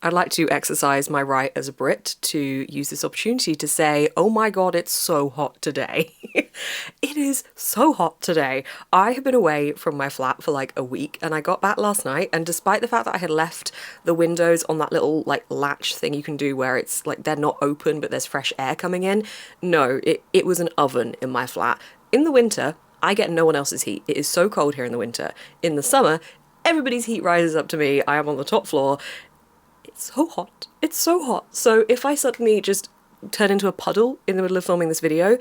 I'd like to exercise my right as a Brit to use this opportunity to say, oh my god, it's so hot today. It is so hot today. I have been away from my flat for like a week and I got back last night, and despite the fact that I had left the windows on that little like latch thing you can do where it's like they're not open but there's fresh air coming in, no, it was an oven in my flat. In the winter, I get no one else's heat. It is so cold here in the winter. In the summer, everybody's heat rises up to me. I am on the top floor. It's so hot. It's so hot. So if I suddenly just turn into a puddle in the middle of filming this video,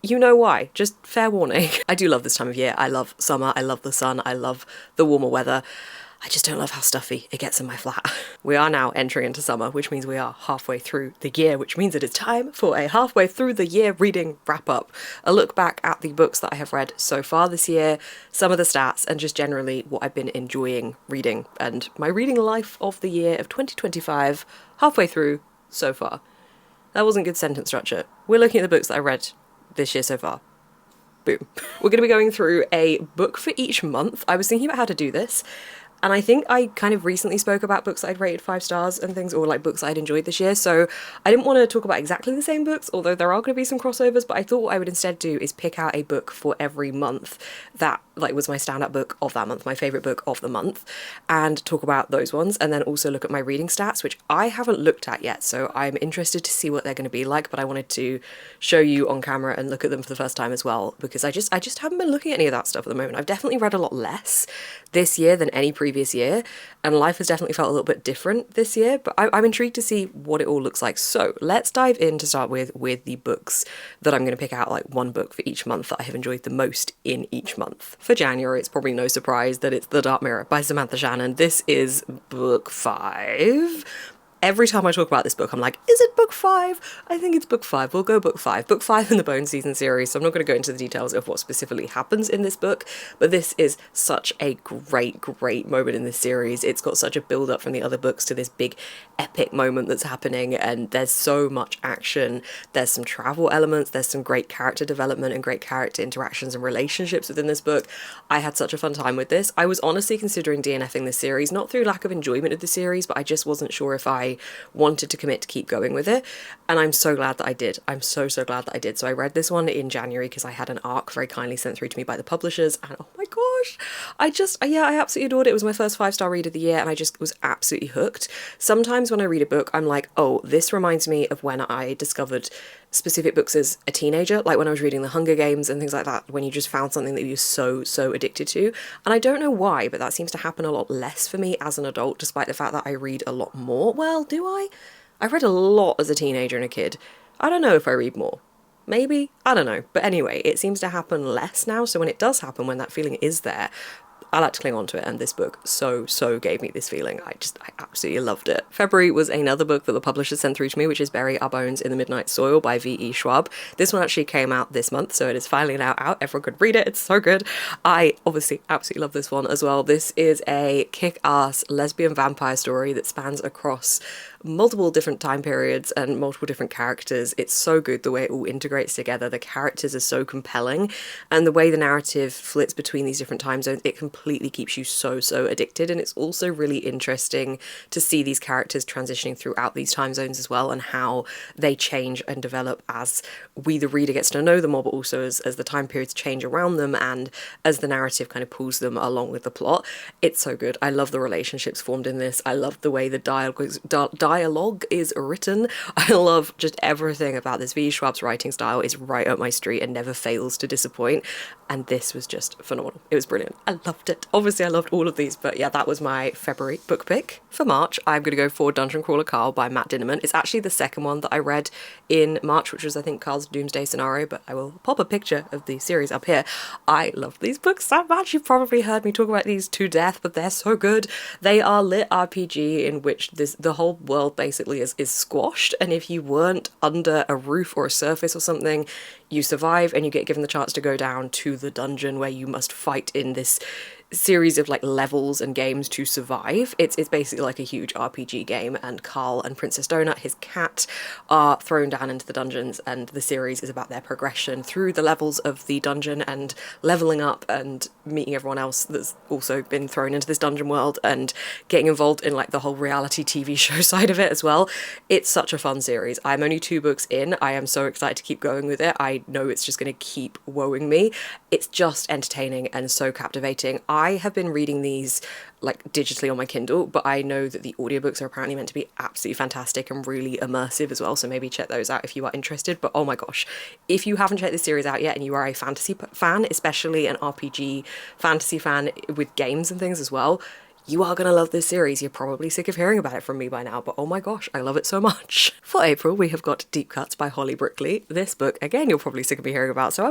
you know why. Just fair warning. I do love this time of year. I love summer. I love the sun. I love the warmer weather. I just don't love how stuffy it gets in my flat. We are now entering into summer, which means we are halfway through the year, which means it is time for a halfway through the year reading wrap up. A look back at the books that I have read so far this year, some of the stats, and just generally what I've been enjoying reading, and my reading life of the year of 2025, halfway through so far. That wasn't good sentence structure. We're looking at the books that I read this year so far. Boom. We're going to be going through a book for each month. I was thinking about how to do this, and I think I kind of recently spoke about books I'd rated 5 stars and things, or like books I'd enjoyed this year, so I didn't want to talk about exactly the same books, although there are going to be some crossovers, but I thought what I would instead do is pick out a book for every month that like was my standout book of that month, my favourite book of the month, and talk about those ones, and then also look at my reading stats, which I haven't looked at yet, so I'm interested to see what they're going to be like, but I wanted to show you on camera and look at them for the first time as well, because I just haven't been looking at any of that stuff at the moment. I've definitely read a lot less this year than any previous year, and life has definitely felt a little bit different this year, but I'm intrigued to see what it all looks like. So let's dive in to start with the books that I'm going to pick out, like one book for each month that I have enjoyed the most in each month. For January, it's probably no surprise that it's The Dark Mirror by Samantha Shannon. This is book 5. Every time I talk about this book, I'm like, is it book 5? I think it's book 5. We'll go book 5. Book 5 in the Bone Season series, so I'm not going to go into the details of what specifically happens in this book, but this is such a great moment in this series. It's got such a build-up from the other books to this big epic moment that's happening, and there's so much action. There's some travel elements, there's some great character development and great character interactions and relationships within this book. I had such a fun time with this. I was honestly considering DNFing this series, not through lack of enjoyment of the series, but I just wasn't sure if I wanted to commit to keep going with it, and I'm so glad that I did. I'm so glad that I did. So I read this one in January because I had an arc very kindly sent through to me by the publishers, and oh my gosh, I absolutely adored it. It was my first 5-star read of the year, and I just was absolutely hooked. Sometimes when I read a book, I'm like, oh, this reminds me of when I discovered specific books as a teenager, like when I was reading The Hunger Games and things like that, when you just found something that you were so addicted to. And I don't know why, but that seems to happen a lot less for me as an adult, despite the fact that I read a lot more. Well, do I? I read a lot as a teenager and a kid. I don't know if I read more. Maybe? I don't know. But anyway, it seems to happen less now, so when it does happen, when that feeling is there, I like to cling on to it, and this book so gave me this feeling. I absolutely loved it. February was another book that the publisher sent through to me, which is Bury Our Bones in the Midnight Soil by V.E. Schwab. This one actually came out this month, so it is finally now out. Everyone could read it. It's so good. I obviously absolutely love this one as well. This is a kick-ass lesbian vampire story that spans across multiple different time periods and multiple different characters. It's so good the way it all integrates together. The characters are so compelling, and the way the narrative flits between these different time zones, it completely keeps you so addicted. And it's also really interesting to see these characters transitioning throughout these time zones as well, and how they change and develop as we, the reader, gets to know them more, but also as the time periods change around them and as the narrative kind of pulls them along with the plot. It's so good. I love the relationships formed in this. I love the way the dialogue is written. I love just everything about this. V. Schwab's writing style is right up my street and never fails to disappoint, and this was just phenomenal. It was brilliant. I loved it. Obviously I loved all of these, but yeah, that was my February book pick. For March, I'm going to go for Dungeon Crawler Carl by Matt Dinnerman. It's actually the second one that I read in March, which was I think Carl's Doomsday Scenario, but I will pop a picture of the series up here. I love these books so much. You've probably heard me talk about these to death, but they're so good. They are lit RPG in which the whole world basically is squashed, and if you weren't under a roof or a surface or something, you survive and you get given the chance to go down to the dungeon where you must fight in this series of like levels and games to survive. It's basically like a huge RPG game, and Carl and Princess Donut, his cat, are thrown down into the dungeons, and the series is about their progression through the levels of the dungeon and leveling up and meeting everyone else that's also been thrown into this dungeon world and getting involved in like the whole reality TV show side of it as well. It's such a fun series. I'm only 2 books in. I am so excited to keep going with it. I know it's just going to keep woeing me. It's just entertaining and so captivating. I have been reading these like digitally on my Kindle, but I know that the audiobooks are apparently meant to be absolutely fantastic and really immersive as well, so maybe check those out if you are interested. But oh my gosh, if you haven't checked this series out yet and you are a fantasy fan, especially an RPG fantasy fan with games and things as well, you are going to love this series. You're probably sick of hearing about it from me by now, but oh my gosh, I love it so much. For April, we have got Deep Cuts by Holly Brickley. This book, again, you're probably sick of me hearing about, so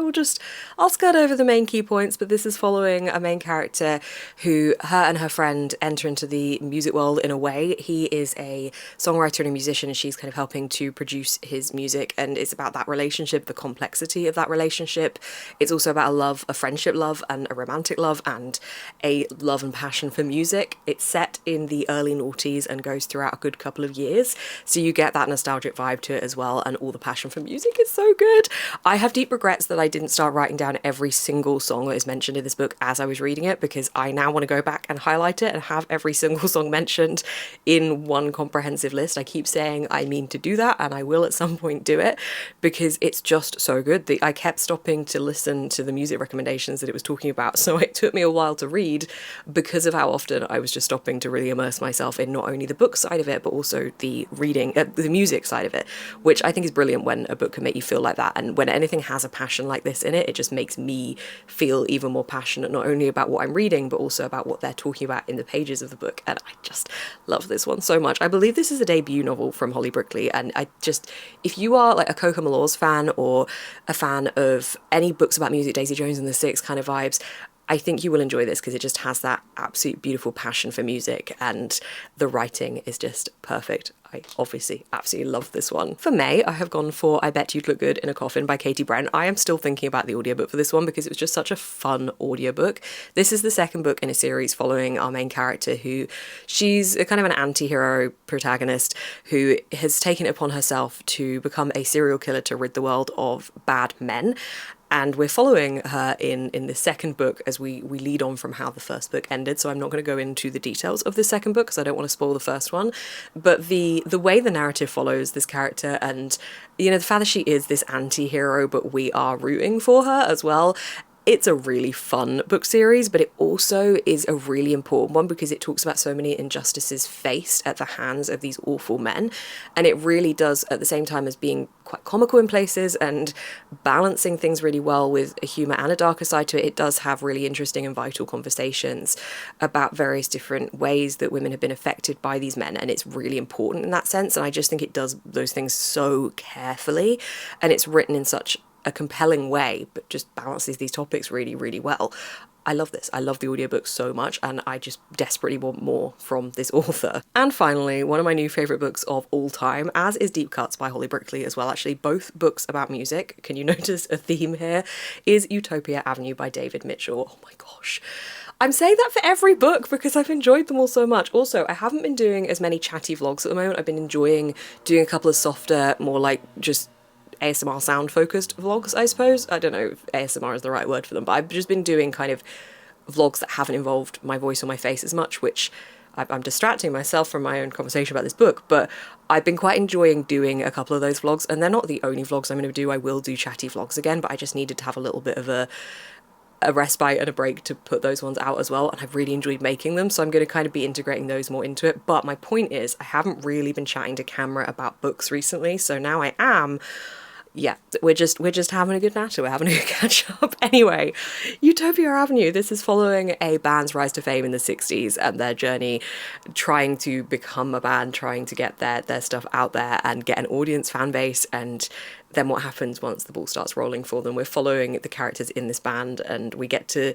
I'll skirt over the main key points, but this is following a main character who, her and her friend enter into the music world in a way. He is a songwriter and a musician, and she's kind of helping to produce his music, and it's about that relationship, the complexity of that relationship. It's also about a love, a friendship love, and a romantic love, and a love and passion for music. It's set in the early noughties and goes throughout a good couple of years, so you get that nostalgic vibe to it as well, and all the passion for music is so good. I have deep regrets that I didn't start writing down every single song that is mentioned in this book as I was reading it, because I now want to go back and highlight it and have every single song mentioned in one comprehensive list. I keep saying I mean to do that, and I will at some point do it, because it's just so good. I kept stopping to listen to the music recommendations that it was talking about, so it took me a while to read because of how often I was just stopping to really immerse myself in not only the book side of it, but also the reading, the music side of it, which I think is brilliant when a book can make you feel like that. And when anything has a passion like this in it, it just makes me feel even more passionate, not only about what I'm reading, but also about what they're talking about in the pages of the book. And I just love this one so much. I believe this is a debut novel from Holly Brickley. And if you are like a Coco Malors fan or a fan of any books about music, Daisy Jones and the Six kind of vibes, I think you will enjoy this, because it just has that absolute beautiful passion for music, and the writing is just perfect. I obviously absolutely love this one. For May, I have gone for I Bet You'd Look Good in a Coffin by Katie Brent. I am still thinking about the audiobook for this one because it was just such a fun audiobook. This is the second book in a series following our main character, who she's a kind of an anti-hero protagonist who has taken it upon herself to become a serial killer to rid the world of bad men. And we're following her in the second book as we lead on from how the first book ended. So I'm not going to go into the details of the second book because I don't want to spoil the first one. But the way the narrative follows this character, and, you know, the fact that she is this anti-hero, but we are rooting for her as well. It's a really fun book series, but it also is a really important one because it talks about so many injustices faced at the hands of these awful men. And it really does, at the same time as being quite comical in places and balancing things really well with a humour and a darker side to it, it does have really interesting and vital conversations about various different ways that women have been affected by these men. And it's really important in that sense. And I just think it does those things so carefully. And it's written in such a compelling way, but just balances these topics really, really well. I love this. I love the audiobook so much, and I just desperately want more from this author. And finally, one of my new favourite books of all time, as is Deep Cuts by Holly Brickley as well, actually, both books about music. Can you notice a theme here? Is Utopia Avenue by David Mitchell. Oh my gosh. I'm saying that for every book because I've enjoyed them all so much. Also, I haven't been doing as many chatty vlogs at the moment. I've been enjoying doing a couple of softer, more like just ASMR sound focused vlogs, I suppose. I don't know if ASMR is the right word for them, but I've just been doing kind of vlogs that haven't involved my voice or my face as much, which I'm distracting myself from my own conversation about this book, but I've been quite enjoying doing a couple of those vlogs, and they're not the only vlogs I'm going to do. I will do chatty vlogs again, but I just needed to have a little bit of a respite and a break to put those ones out as well, and I've really enjoyed making them, so I'm going to kind of be integrating those more into it. But my point is, I haven't really been chatting to camera about books recently, so now I am. Yeah, we're just having a good natter, we're having a good catch up. Anyway, Utopia Avenue, this is following a band's rise to fame in the 60s and their journey trying to become a band, trying to get their stuff out there and get an audience, fan base, and then what happens once the ball starts rolling for them. We're following the characters in this band, and we get to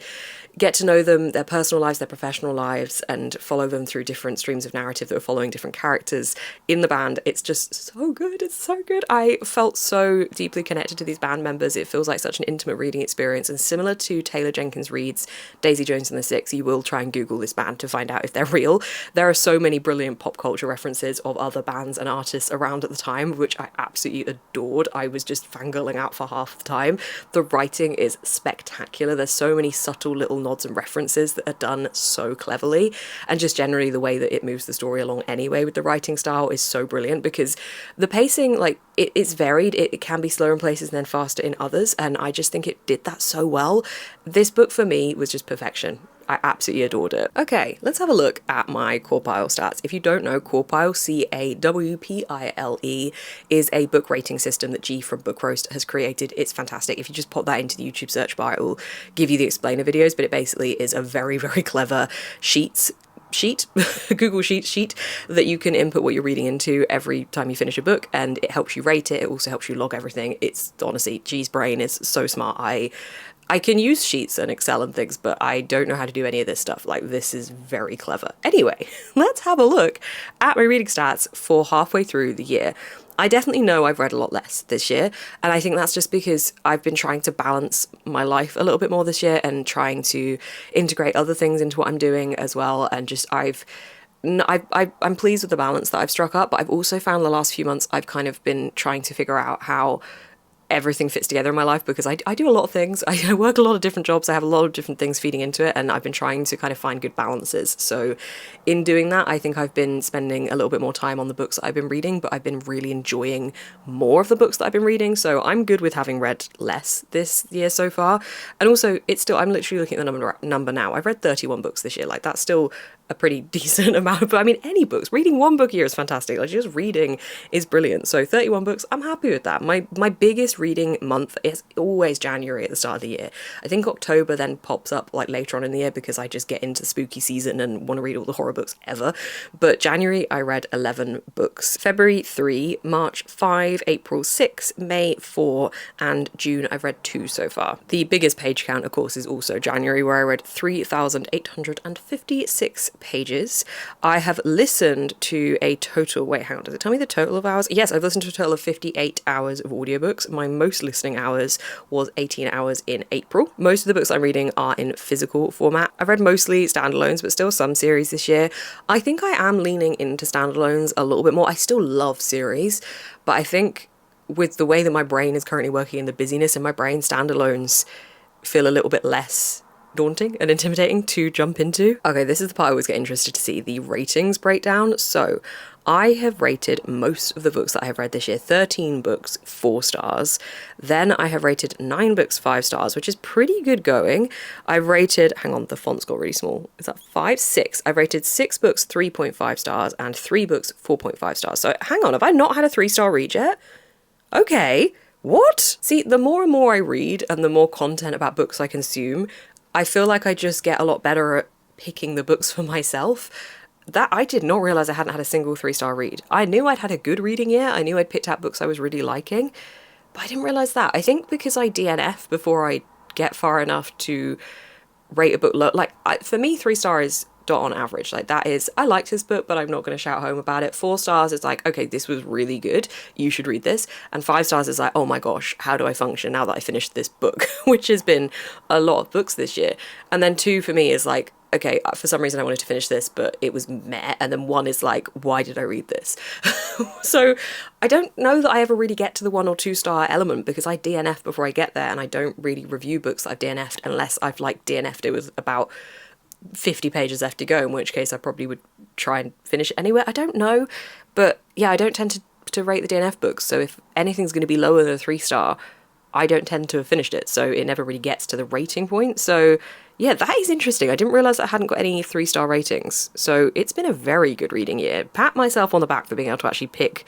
know them, their personal lives, their professional lives, and follow them through different streams of narrative that are following different characters in the band. It's just so good. It's so good. I felt so deeply connected to these band members. It feels like such an intimate reading experience, and similar to Taylor Jenkins Reid's Daisy Jones and the Six, you will try and Google this band to find out if they're real. There are so many brilliant pop culture references of other bands and artists around at the time, which I absolutely adored. I was just fangirling out for half the time. The writing is spectacular. There's so many subtle little nods and references that are done so cleverly, and just generally the way that it moves the story along anyway with the writing style is so brilliant, because the pacing, like, it's varied. It can be slower in places and then faster in others, and I just think it did that so well. This book for me was just perfection. I absolutely adored it. Okay, let's have a look at my Corpile stats. If you don't know, Corpile, CAWPILE, is a book rating system that G from Book Roast has created. It's fantastic. If you just pop that into the YouTube search bar, it will give you the explainer videos, but it basically is a very, very clever Google Sheets sheet that you can input what you're reading into every time you finish a book, and it helps you rate it. It also helps you log everything. It's honestly, G's brain is so smart. I can use Sheets and Excel and things, but I don't know how to do any of this stuff. Like, this is very clever. Anyway, let's have a look at my reading stats for halfway through the year. I definitely know I've read a lot less this year, and I think that's just because I've been trying to balance my life a little bit more this year and trying to integrate other things into what I'm doing as well, and just I'm pleased with the balance that I've struck up, but I've also found the last few months I've kind of been trying to figure out how everything fits together in my life, because I do a lot of things. I work a lot of different jobs. I have a lot of different things feeding into it, and I've been trying to kind of find good balances. So in doing that, I think I've been spending a little bit more time on the books that I've been reading, but I've been really enjoying more of the books that I've been reading. So I'm good with having read less this year so far. And also, I'm literally looking at the number now. I've read 31 books this year. Like, that's still a pretty decent amount, but I mean, any books, reading one book a year is fantastic. Like, just reading is brilliant. So 31 books, I'm happy with that. My biggest reading month is always January at the start of the year. I think October then pops up like later on in the year, because I just get into spooky season and want to read all the horror books ever. But January, I read 11 books. February 3, March 5, April 6, May 4, and June I've read 2 so far. The biggest page count, of course, is also January, where I read 3,856 pages. I have listened to a total, wait, hang on, does it tell me the total of hours? Yes, I've listened to a total of 58 hours of audiobooks. My most listening hours was 18 hours in April. Most of the books I'm reading are in physical format. I've read mostly standalones, but still some series this year. I think I am leaning into standalones a little bit more. I still love series, but I think with the way that my brain is currently working and the busyness in my brain, standalones feel a little bit less daunting and intimidating to jump into. Okay, this is the part I always get interested to see, the ratings breakdown. So I have rated most of the books that I have read this year, 13 books, 4 stars. Then I have rated 9 books, 5 stars, which is pretty good going. I've rated, hang on, the font's got really small. Is that 5? 6. I've rated 6 books, 3.5 stars, and 3 books, 4.5 stars. So hang on, have I not had a 3-star read yet? Okay, what? See, the more and more I read and the more content about books I consume, I feel like I just get a lot better at picking the books for myself. That I did not realize I hadn't had a single 3-star read. I knew I'd had a good reading year. I knew I'd picked out books I was really liking, but I didn't realize that. I think because I DNF before I get far enough to rate a book low. Like, for me, 3-star is dot on average. Like, that is, I liked this book, but I'm not going to shout home about it. 4 stars is like, okay, this was really good, you should read this. And 5 stars is like, oh my gosh, how do I function now that I finished this book? Which has been a lot of books this year. And then 2 for me is like, okay, for some reason I wanted to finish this, but it was meh. And then 1 is like, why did I read this? So I don't know that I ever really get to the 1 or 2 star element, because I DNF before I get there, and I don't really review books that I've DNF'd unless I've like DNF'd it with about 50 pages left to go, in which case I probably would try and finish it anyway. I don't know, but yeah, I don't tend to rate the DNF books, so if anything's going to be lower than a 3-star, I don't tend to have finished it, so it never really gets to the rating point. So yeah, that is interesting. I didn't realise I hadn't got any 3-star ratings, so it's been a very good reading year. Pat myself on the back for being able to actually pick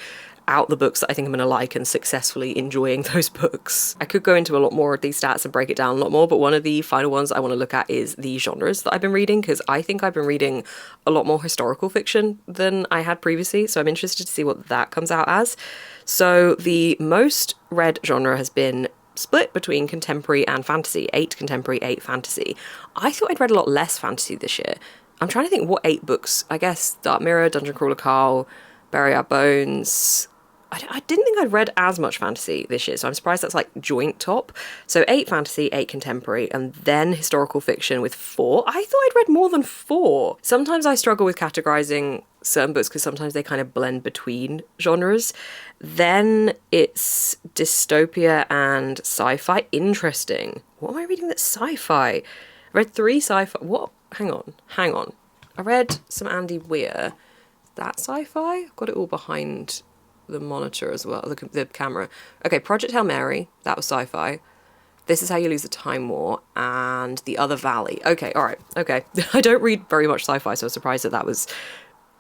out the books that I think I'm going to like and successfully enjoying those books. I could go into a lot more of these stats and break it down a lot more, but one of the final ones I want to look at is the genres that I've been reading, because I think I've been reading a lot more historical fiction than I had previously, so I'm interested to see what that comes out as. So the most read genre has been split between contemporary and fantasy, 8 contemporary, 8 fantasy. I thought I'd read a lot less fantasy this year. I'm trying to think what 8 books. I guess Dark Mirror, Dungeon Crawler Carl, Bury Our Bones. I didn't think I'd read as much fantasy this year, so I'm surprised that's like joint top. So 8 fantasy, 8 contemporary, and then historical fiction with 4. I thought I'd read more than 4. Sometimes I struggle with categorizing certain books because sometimes they kind of blend between genres. Then it's dystopia and sci-fi. Interesting. What am I reading that's sci-fi? I read 3 sci-fi. What? Hang on. I read some Andy Weir. Is that sci-fi? I've got it all behind the monitor as well, the camera. Okay, Project Hail Mary, that was sci-fi. This Is How You Lose the Time War, and The Other Valley. Okay, all right, okay. I don't read very much sci-fi, so I was surprised that that was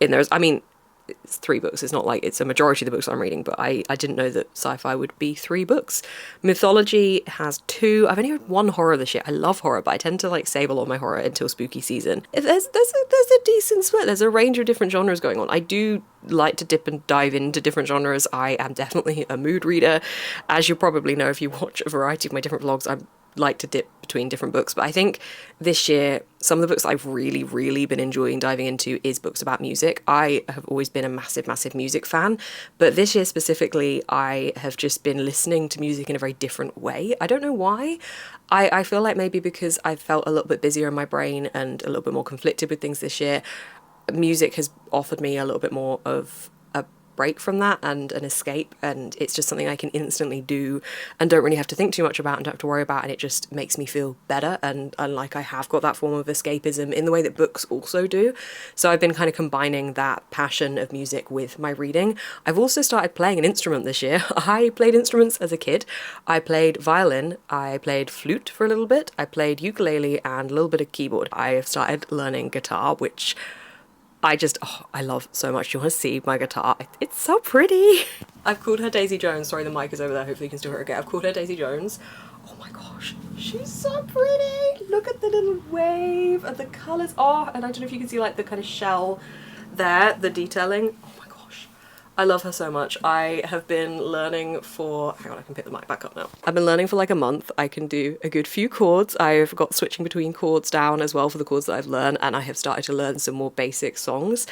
in there. I mean, it's 3 books. It's not like it's a majority of the books I'm reading, but I didn't know that sci-fi would be 3 books. Mythology has 2. I've only read 1 horror this year. I love horror, but I tend to like save a lot of my horror until spooky season. There's a decent split. There's a range of different genres going on. I do like to dip and dive into different genres. I am definitely a mood reader. As you probably know if you watch a variety of my different vlogs, I'm like to dip between different books, but I think this year some of the books I've really been enjoying diving into is books about music. I have always been a massive music fan, but this year specifically I have just been listening to music in a very different way. I don't know why. I feel like maybe because I've felt a little bit busier in my brain and a little bit more conflicted with things this year, music has offered me a little bit more of a break from that and an escape, and it's just something I can instantly do and don't really have to think too much about and don't have to worry about, and it just makes me feel better and like I have got that form of escapism in the way that books also do. So I've been kind of combining that passion of music with my reading. I've also started playing an instrument this year. I played instruments as a kid. I played violin, I played flute for a little bit, I played ukulele and a little bit of keyboard. I have started learning guitar, which I love so much. Do you want to see my guitar? It's so pretty. I've called her Daisy Jones. Sorry, the mic is over there. Hopefully you can still hear her okay. I've called her Daisy Jones. Oh my gosh, she's so pretty. Look at the little wave and the colours. Oh, and I don't know if you can see like the kind of shell there, the detailing. Oh my gosh, I love her so much. I have been learning for, hang on, I can pick the mic back up now. I've been learning for like a month. I can do a good few chords. I've got switching between chords down as well for the chords that I've learned, and I have started to learn some more basic songs.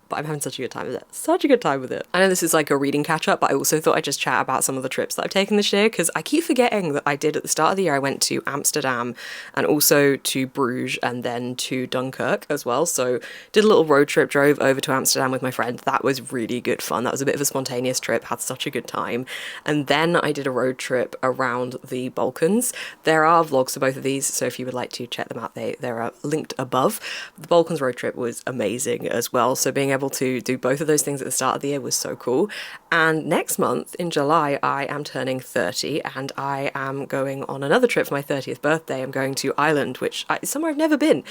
But I'm having such a good time with it. Such a good time with it. I know this is like a reading catch up, but I also thought I'd just chat about some of the trips that I've taken this year, because I keep forgetting that I did at the start of the year. I went to Amsterdam and also to Bruges and then to Dunkirk as well. So did a little road trip, drove over to Amsterdam with my friend. That was really good fun. That was a bit of a spontaneous trip, had such a good time. And then I did a road trip around the Balkans. There are vlogs for both of these, so if you would like to check them out, they're linked above. The Balkans road trip was amazing as well. So being able to do both of those things at the start of the year was so cool. And next month in July I am turning 30 and I am going on another trip for my 30th birthday. I'm going to Ireland, which is somewhere I've never been.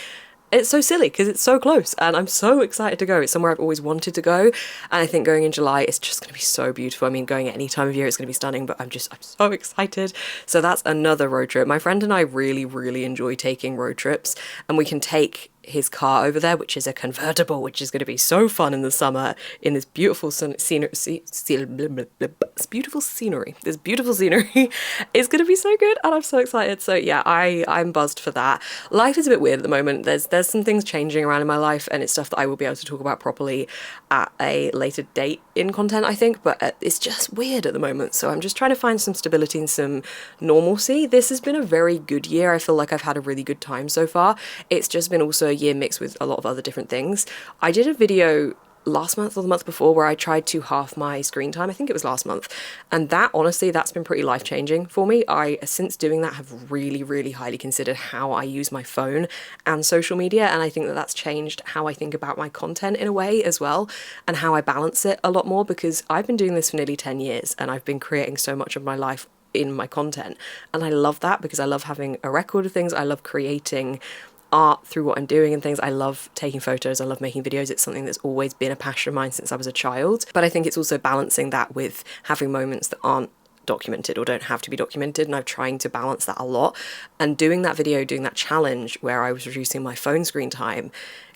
It's so silly because it's so close and I'm so excited to go. It's somewhere I've always wanted to go, and I think going in July it's just going to be so beautiful. I mean, going at any time of year it's going to be stunning, but I'm so excited. So that's another road trip. My friend and I really enjoy taking road trips, and we can take his car over there, which is a convertible, which is going to be so fun in the summer in this beautiful scenery. This beautiful scenery. It's going to be so good, and I'm so excited. So yeah, I'm buzzed for that. Life is a bit weird at the moment. There's some things changing around in my life, and it's stuff that I will be able to talk about properly at a later date in content, I think, but it's just weird at the moment. So I'm just trying to find some stability and some normalcy. This has been a very good year. I feel like I've had a really good time so far. It's just been also a year mixed with a lot of other different things. I did a video last month or the month before where I tried to half my screen time. I think it was last month, and that honestly, that's been pretty life-changing for me. I since doing that have really highly considered how I use my phone and social media, and I think that that's changed how I think about my content in a way as well, and how I balance it a lot more, because I've been doing this for nearly 10 years and I've been creating so much of my life in my content, and I love that because I love having a record of things. I love creating art through what I'm doing and things. I love taking photos, I love making videos. It's something that's always been a passion of mine since I was a child. But I think it's also balancing that with having moments that aren't documented or don't have to be documented, and I'm trying to balance that a lot. And doing that video, doing that challenge where I was reducing my phone screen time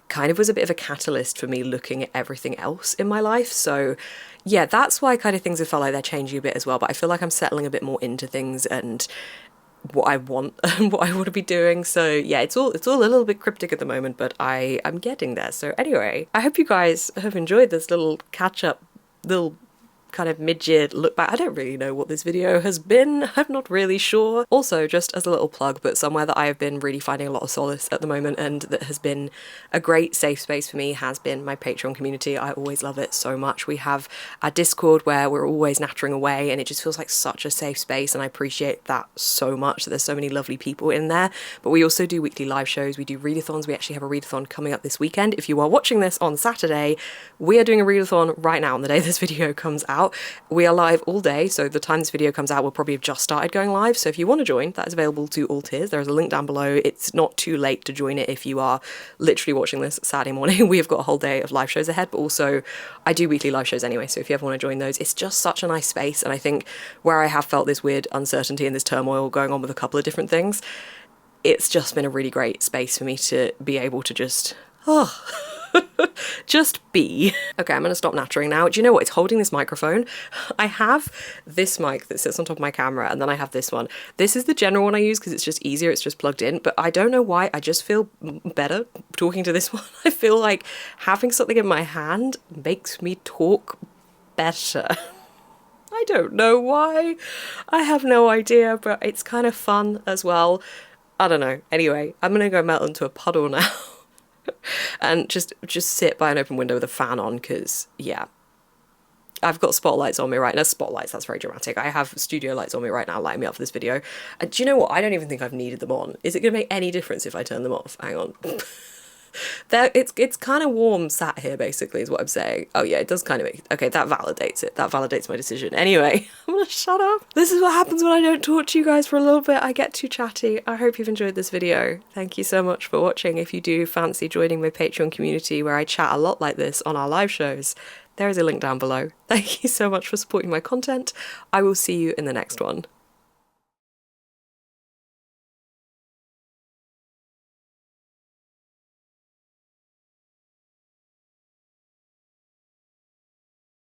kind of was a bit of a catalyst for me looking at everything else in my life. So yeah, that's why kind of things have felt like they're changing a bit as well. But I feel like I'm settling a bit more into things and what I want and what I want to be doing. So yeah, it's all a little bit cryptic at the moment, but I'm getting there. So anyway, I hope you guys have enjoyed this little catch up, little kind of mid-year look back. I don't really know what this video has been. I'm not really sure. Also, just as a little plug, but somewhere that I have been really finding a lot of solace at the moment and that has been a great safe space for me has been my Patreon community. I always love it so much. We have a Discord where we're always nattering away and it just feels like such a safe space, and I appreciate that so much that there's so many lovely people in there. But we also do weekly live shows. We do readathons. We actually have a readathon coming up this weekend. If you are watching this on Saturday, we are doing a readathon right now on the day this video comes out. We are live all day, so the time this video comes out, we'll probably have just started going live. So if you want to join, that is available to all tiers. There is a link down below. It's not too late to join it if you are literally watching this Saturday morning. We have got a whole day of live shows ahead, but also I do weekly live shows anyway, so if you ever want to join those, it's just such a nice space. And I think where I have felt this weird uncertainty and this turmoil going on with a couple of different things, it's just been a really great space for me to be able to just just be. Okay, I'm gonna stop nattering now. Do you know what? It's holding this microphone. I have this mic that sits on top of my camera, and then I have this one. This is the general one I use because it's just easier, it's just plugged in, but I don't know why, I just feel better talking to this one. I feel like having something in my hand makes me talk better. I don't know why. I have no idea, but it's kind of fun as well. I don't know. Anyway, I'm gonna go melt into a puddle now. And just sit by an open window with a fan on, because yeah, I've got spotlights on me right now. Spotlights, that's very dramatic. I have studio lights on me right now lighting me up for this video. And do you know what? I don't even think I've needed them on. Is it going to make any difference if I turn them off? Hang on. It's kind of warm sat here, basically, is what I'm saying. Oh yeah, it does kind of make... Okay, that validates it. That validates my decision. Anyway, I'm gonna shut up. This is what happens when I don't talk to you guys for a little bit. I get too chatty. I hope you've enjoyed this video. Thank you so much for watching. If you do fancy joining my Patreon community where I chat a lot like this on our live shows, there is a link down below. Thank you so much for supporting my content. I will see you in the next one.